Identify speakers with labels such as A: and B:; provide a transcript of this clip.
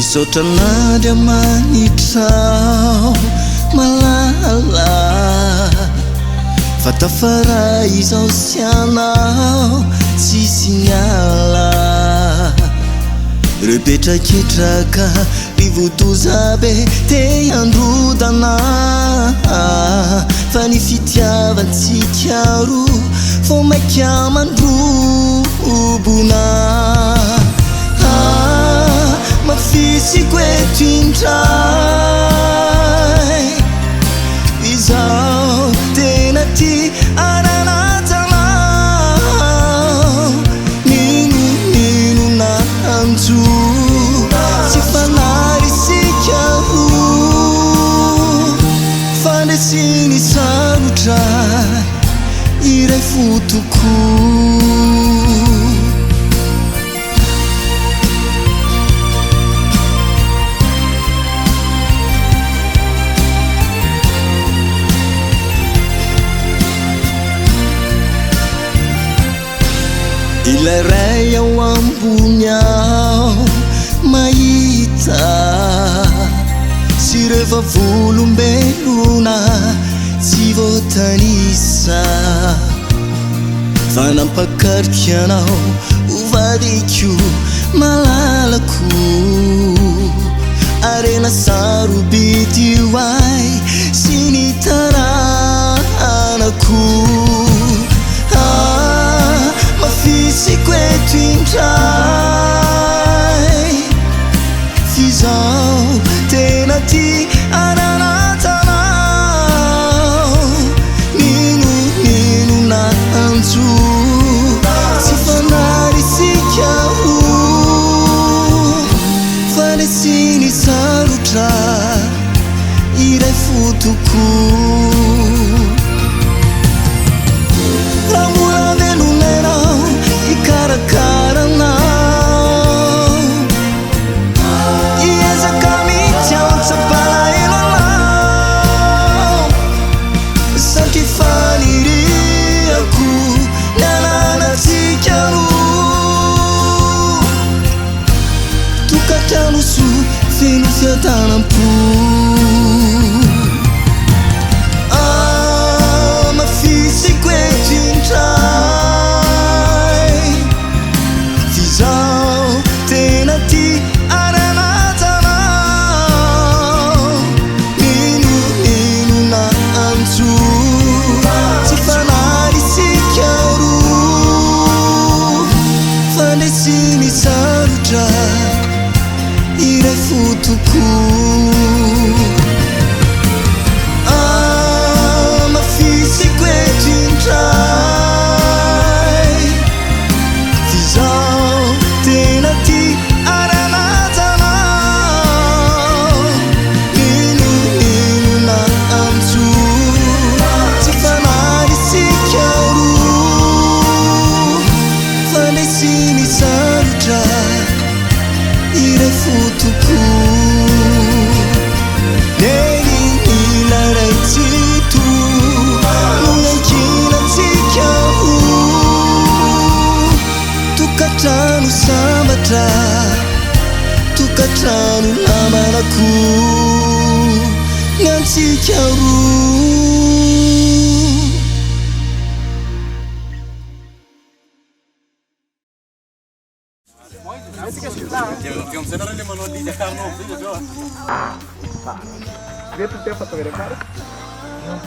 A: Misaotra nandry amanitrao malala fa tafara izao sy anao tsisy miala repetraketraka rivotozabe te androdana fa ny fitiavantsika roa fô maika mandrobona mafisiko eto indray izao tena ty ananatanao nino nanjo tsy fanarisika roa fandesiny sarotra iray fotoko ilay ray ao ambony ao mahita sy rehefa volombelona tsy voatanisa fa nampakarika anao hovadiko malalako arena sarobity hoay sy ny taranako mafisiko eto indray fizao tena ty ananatanao nino nanjo tsy fanarisika roa fanesiny sarotra iray fotoko karakaranao iezaka mitiaotsapalaelanao saky faniriako nananatsika roa tokatranoso feno fiatanam-po mafisiko eto indray tena ty ananatanao nino nanjo tsy fanarisika roa fandesiny sarotra iray fotoko mafisiko eto indray fizao tena ty ananatanao nino nanjo tsy fanarisika roa fandesiny sarotra iray fotoko neny ilaray tsito noyankinatsika roa tokatrano sambatra tokatrano namanako nyantsika roa
B: Dia tu dia fotografar?
A: Não